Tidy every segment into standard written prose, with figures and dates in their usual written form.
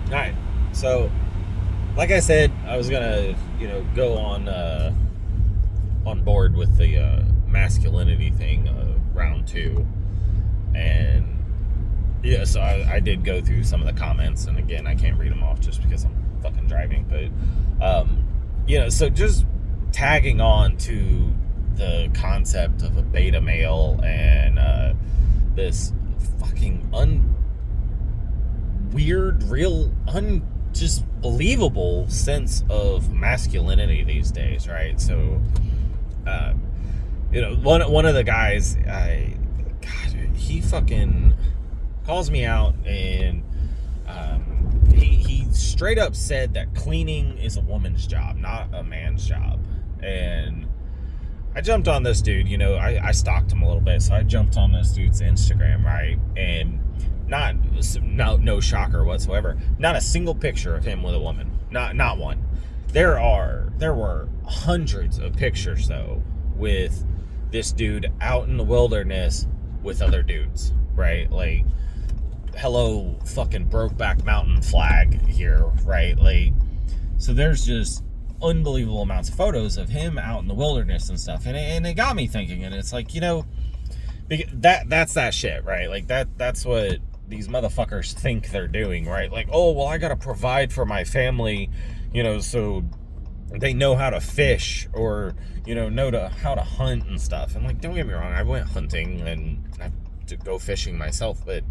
All right. So, like I said, I was gonna, go on board with the masculinity thing, round two, and yeah, so I did go through some of the comments, and again, I can't read them off just because I'm fucking driving, but so just tagging on to the concept of a beta male and this fucking weird, real, just believable sense of masculinity these days, right? So, uh, one of the guys, God, he fucking calls me out, and he straight up said that cleaning is a woman's job, not a man's job, and I jumped on this dude. I stalked him a little bit, so I jumped on this dude's Instagram, right? And no shocker whatsoever, not a single picture of him with a woman, not one. There were hundreds of pictures though with this dude out in the wilderness with other dudes, right? Like, hello, fucking Brokeback Mountain flag here, right? Like, so there's just unbelievable amounts of photos of him out in the wilderness and stuff, and it got me thinking. And it's like, that's that shit, right? Like, that's what these motherfuckers think they're doing, right? Like, oh well, I gotta provide for my family, so they know how to fish, or know how to hunt and stuff. And like, don't get me wrong, I went hunting and I to go fishing myself, but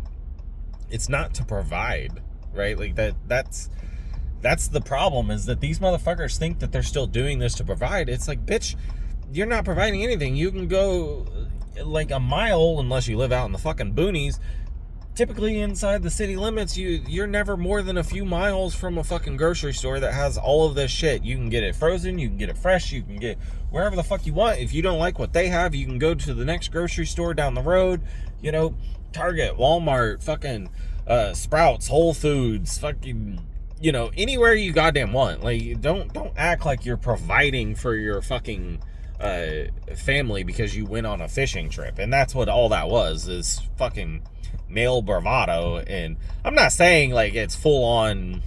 it's not to provide, right? Like, that's the problem, is that these motherfuckers think that they're still doing this to provide. It's like, bitch, you're not providing anything. You can go like a mile, unless you live out in the fucking boonies. Typically inside the city limits, you're never more than a few miles from a fucking grocery store that has all of this shit. You can get it frozen, you can get it fresh, you can get wherever the fuck you want. If you don't like what they have, you can go to the next grocery store down the road. Target, Walmart, fucking Sprouts, Whole Foods, fucking anywhere you goddamn want. Like, don't act like you're providing for your fucking family because you went on a fishing trip. And that's what all that was, is fucking male bravado. And I'm not saying like it's full on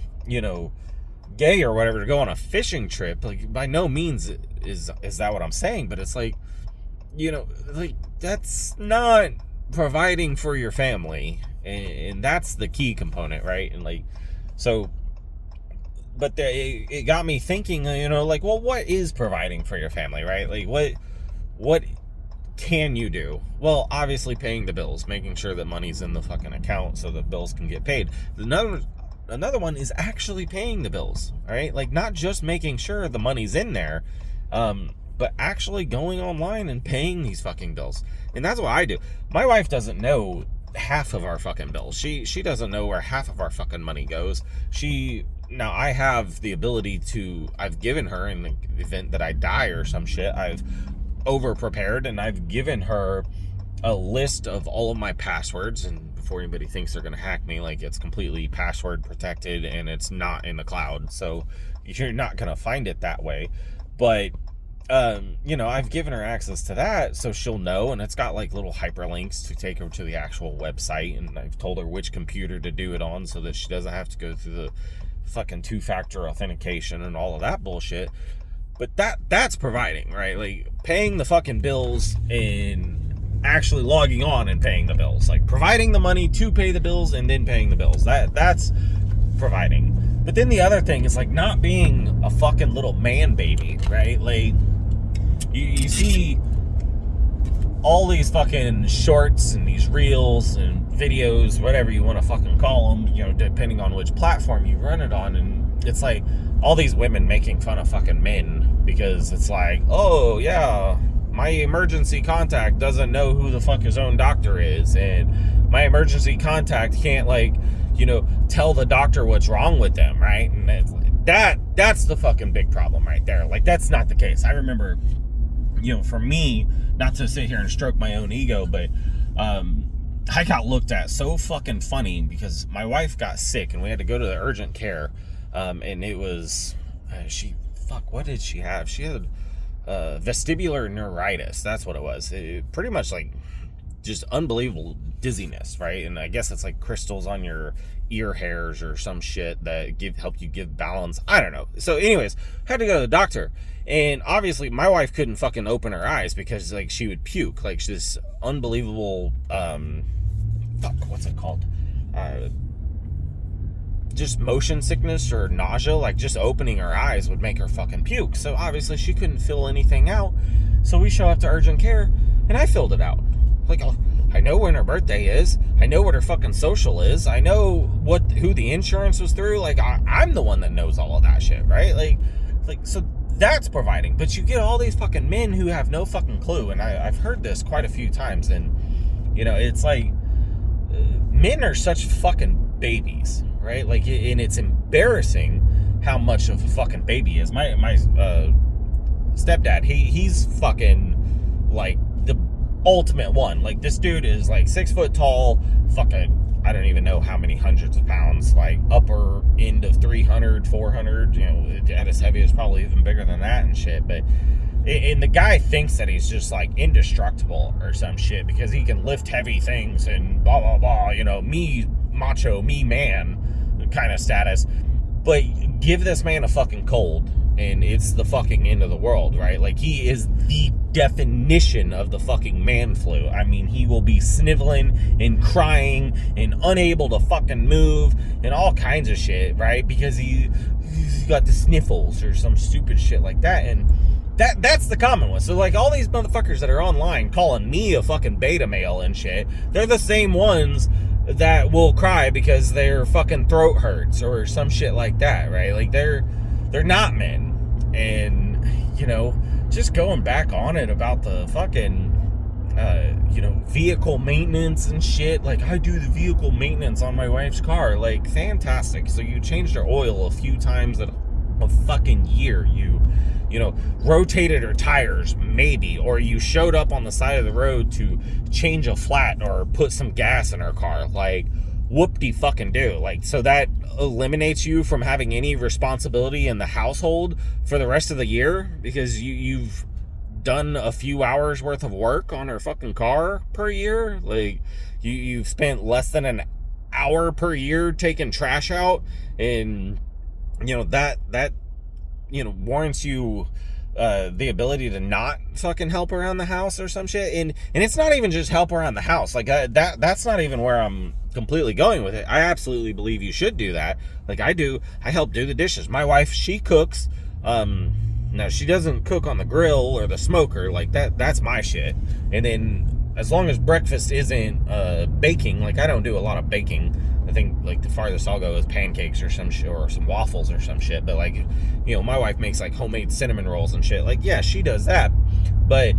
gay or whatever to go on a fishing trip. Like, by no means is that what I'm saying. But it's like, like, that's not providing for your family, and that's the key component, right? And like, so, but it got me thinking, like, well, what is providing for your family, right? Like, what can you do? Well, obviously paying the bills, making sure that money's in the fucking account so that bills can get paid. Another one is actually paying the bills, right? Like, not just making sure the money's in there, but actually going online and paying these fucking bills. And that's what I do. My wife doesn't know half of our fucking bills. She doesn't know where half of our fucking money goes. Now I have the ability to, I've given her, in the event that I die or some shit, I've over prepared, and I've given her a list of all of my passwords. And before anybody thinks they're gonna hack me, like, it's completely password protected and it's not in the cloud, so you're not gonna find it that way. But I've given her access to that, so she'll know, and it's got like little hyperlinks to take her to the actual website, and I've told her which computer to do it on so that she doesn't have to go through the fucking two-factor authentication and all of that bullshit. But that's providing, right? Like, paying the fucking bills and actually logging on and paying the bills. Like, providing the money to pay the bills and then paying the bills. That's providing. But then the other thing is, like, not being a fucking little man baby, right? Like, you see all these fucking shorts and these reels and videos, whatever you want to fucking call them, depending on which platform you run it on. And it's like all these women making fun of fucking men because it's like, oh yeah, my emergency contact doesn't know who the fuck his own doctor is, and my emergency contact can't, like, tell the doctor what's wrong with them, right? And that's the fucking big problem right there. Like, that's not the case. I remember, for me, not to sit here and stroke my own ego, but I got looked at so fucking funny because my wife got sick and we had to go to the urgent care, and it was what did she have? She had vestibular neuritis. That's what it was. It pretty much, like, just unbelievable dizziness, right? And I guess it's like crystals on your ear hairs or some shit that help you give balance. I don't know. So anyways, had to go to the doctor, and obviously my wife couldn't fucking open her eyes because like she would puke, like this unbelievable what's it called, just motion sickness or nausea. Like just opening her eyes would make her fucking puke. So obviously she couldn't fill anything out. So we show up to urgent care and I filled it out. Like, I know when her birthday is. I know what her fucking social is. I know who the insurance was through. Like, I'm the one that knows all of that shit, right? Like, so that's providing. But you get all these fucking men who have no fucking clue. And I've heard this quite a few times. And, you know, it's like, men are such fucking babies, right? Like, and it's embarrassing how much of a fucking baby he is. My stepdad, he's fucking like the ultimate one. Like, this dude is like 6 foot tall, fucking, I don't even know how many hundreds of pounds, like upper end of 300, 400, you know, at his heaviest, probably even bigger than that and shit. But, and the guy thinks that he's just like indestructible or some shit because he can lift heavy things and blah, blah, blah, you know, me macho, me man kind of status. But give this man a fucking cold and it's the fucking end of the world, right? Like, he is the definition of the fucking man flu. I mean, he will be sniveling and crying and unable to fucking move and all kinds of shit, right? Because he's got the sniffles or some stupid shit like that. And that's the common one. So, like, all these motherfuckers that are online calling me a fucking beta male and shit, they're the same ones that will cry because their fucking throat hurts or some shit like that, right? Like, they're not men. And, you know, just going back on it about the fucking, you know, vehicle maintenance and shit. Like, I do the vehicle maintenance on my wife's car. Like, fantastic. So you changed her oil a few times a fucking year. You know, rotated her tires, maybe, or you showed up on the side of the road to change a flat or put some gas in her car. Like, whoop-de-fucking-do. Like, so that eliminates you from having any responsibility in the household for the rest of the year because you've done a few hours worth of work on her fucking car per year. Like, you've spent less than an hour per year taking trash out, and, you know, that you know, warrants you the ability to not fucking help around the house or some shit. And it's not even just help around the house. Like, that's not even where I'm completely going with it. I absolutely believe you should do that. Like, I do. I help do the dishes. My wife, she cooks. Now, she doesn't cook on the grill or the smoker. Like, that's my shit. And then as long as breakfast isn't baking, like, I don't do a lot of baking. I think, like, the farthest I'll go is pancakes or some shit, or some waffles or some shit. But, like, you know, my wife makes, like, homemade cinnamon rolls and shit. Like, yeah, she does that. But,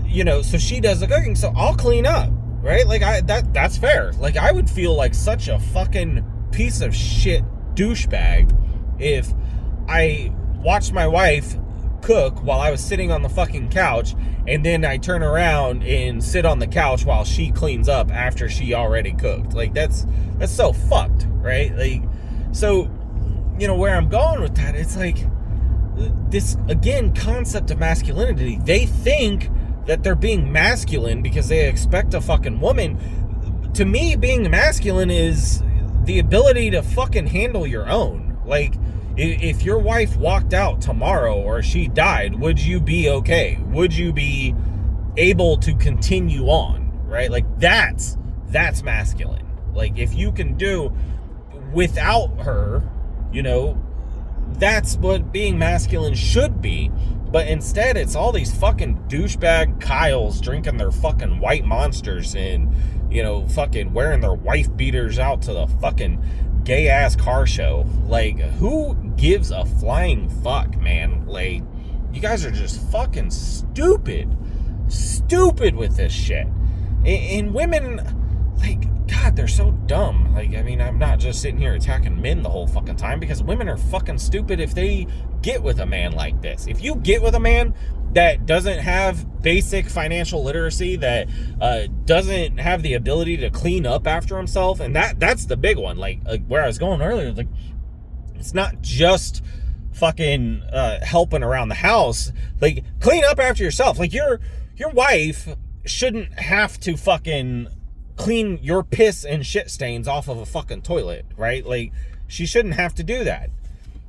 you know, so she does the cooking, so I'll clean up, right? Like, that's fair. Like, I would feel like such a fucking piece of shit douchebag if I watched my wife cook while I was sitting on the fucking couch, and then I turn around and sit on the couch while she cleans up after she already cooked. Like, that's so fucked, right? Like, so, you know, where I'm going with that, it's like this, again, concept of masculinity. They think that they're being masculine because they expect a fucking woman. To me, being masculine is the ability to fucking handle your own. Like, if your wife walked out tomorrow or she died, would you be okay? Would you be able to continue on, right? Like, that's masculine. Like, if you can do without her, you know, that's what being masculine should be. But instead, it's all these fucking douchebag Kyles drinking their fucking white monsters and, you know, fucking wearing their wife beaters out to the fucking gay ass car show. Like, who gives a flying fuck, man? Like, you guys are just fucking stupid with this shit. And women, like, God, they're so dumb. Like, I mean, I'm not just sitting here attacking men the whole fucking time, because women are fucking stupid if they get with a man like this. If you get with a man that doesn't have basic financial literacy, that doesn't have the ability to clean up after himself, and that's the big one. Like where I was going earlier, like, it's not just fucking helping around the house. Like, clean up after yourself. Like, your wife shouldn't have to fucking clean your piss and shit stains off of a fucking toilet, right? Like, she shouldn't have to do that.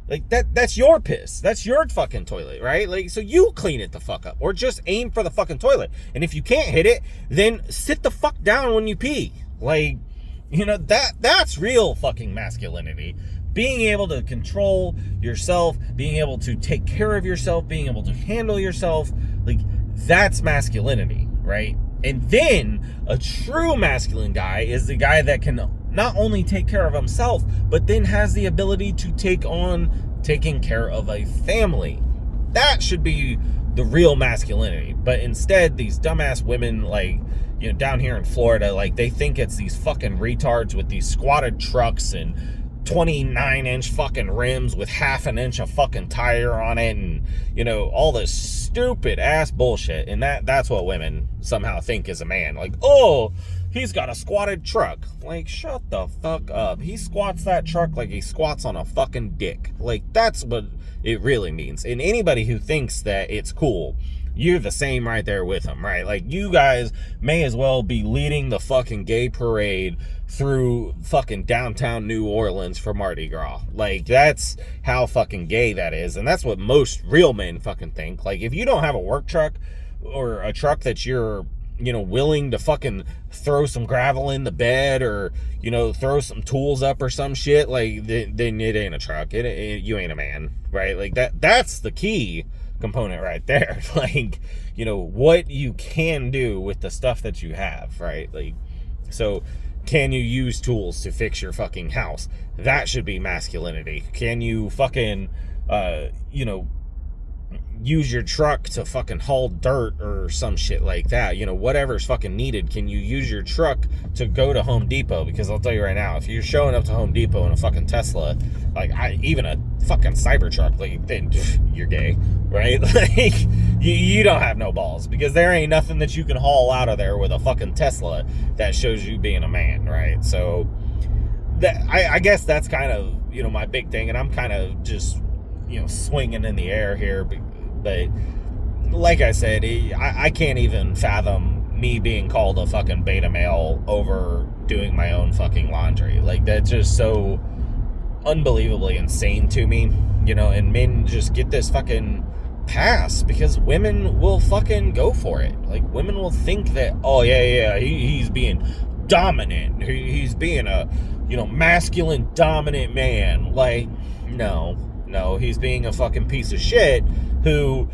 Like, that's your piss. That's your fucking toilet, right? Like, so you clean it the fuck up. Or just aim for the fucking toilet. And if you can't hit it, then sit the fuck down when you pee. Like, you know, that's real fucking masculinity. Being able to control yourself, being able to take care of yourself, being able to handle yourself, like, that's masculinity, right? And then a true masculine guy is the guy that can not only take care of himself, but then has the ability to take on taking care of a family. That should be the real masculinity. But instead, these dumbass women, like, you know, down here in Florida, like, they think it's these fucking retards with these squatted trucks and 29-inch fucking rims with half an inch of fucking tire on it, and, you know, all this stupid ass bullshit. And that's what women somehow think is a man. Like, oh, he's got a squatted truck. Like, shut the fuck up. He squats that truck like he squats on a fucking dick. Like, that's what it really means. And anybody who thinks that it's cool, you're the same right there with him, right? Like, you guys may as well be leading the fucking gay parade through fucking downtown New Orleans for Mardi Gras. Like, that's how fucking gay that is. And that's what most real men fucking think. Like, if you don't have a work truck or a truck that you're, you know, willing to fucking throw some gravel in the bed, or, you know, throw some tools up or some shit, like, then it ain't a truck. You ain't a man, right? Like, that's the key component right there. Like, you know, what you can do with the stuff that you have, right? Like, so can you use tools to fix your fucking house? That should be masculinity. Can you fucking, you know, use your truck to fucking haul dirt or some shit like that? You know, whatever's fucking needed. Can you use your truck to go to Home Depot? Because I'll tell you right now, if you're showing up to Home Depot in a fucking Tesla, like, even a fucking Cybertruck, like, then you're gay, right? Like, you don't have no balls, because there ain't nothing that you can haul out of there with a fucking Tesla that shows you being a man, right? So that, I guess that's kind of, you know, my big thing, and I'm kind of just, you know, swinging in the air here. But like I said, I can't even fathom me being called a fucking beta male over doing my own fucking laundry. Like, that's just so unbelievably insane to me, you know. And men just get this fucking pass because women will fucking go for it. Like, women will think that, oh yeah, he's being dominant, he's being a, you know, masculine dominant man. Like, no, he's being a fucking piece of shit who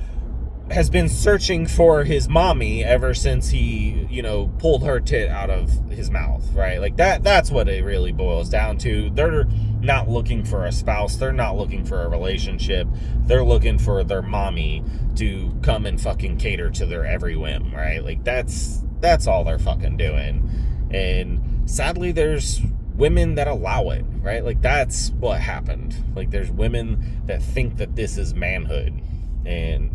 has been searching for his mommy ever since he, you know, pulled her tit out of his mouth, right? Like, that's what it really boils down to. They're not looking for a spouse. They're not looking for a relationship. They're looking for their mommy to come and fucking cater to their every whim, right? Like, that's all they're fucking doing. And sadly, there's women that allow it, right? Like, that's what happened. Like, there's women that think that this is manhood, and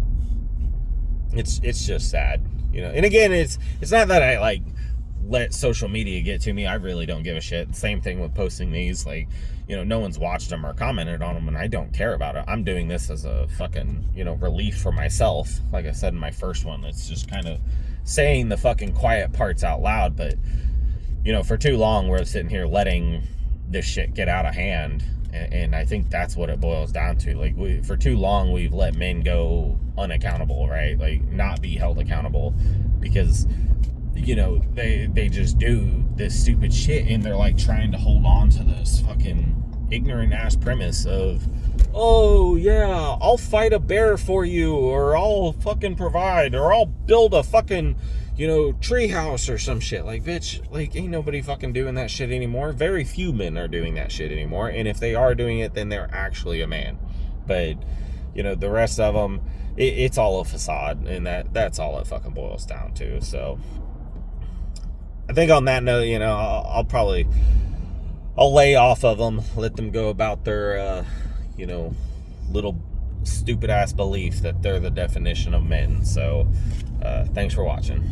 it's just sad, you know. And again, it's not that I, like, let social media get to me. I really don't give a shit. Same thing with posting these. Like, you know, no one's watched them or commented on them, and I don't care about it. I'm doing this as a fucking, you know, relief for myself. Like I said in my first one, it's just kind of saying the fucking quiet parts out loud. But, you know, for too long, we're sitting here letting this shit get out of hand. And I think that's what it boils down to. Like, for too long, we've let men go unaccountable, right? Like, not be held accountable because, you know, they just do this stupid shit, and they're, like, trying to hold on to this fucking ignorant ass premise of, oh yeah, I'll fight a bear for you, or I'll fucking provide, or I'll build a fucking, you know, treehouse or some shit. Like, bitch, like, ain't nobody fucking doing that shit anymore. Very few men are doing that shit anymore. And if they are doing it, then they're actually a man. But, you know, the rest of them, it's all a facade. And that's all it fucking boils down to. So I think on that note, you know, I'll lay off of them, let them go about their, you know, little stupid ass belief that they're the definition of men. So thanks for watching.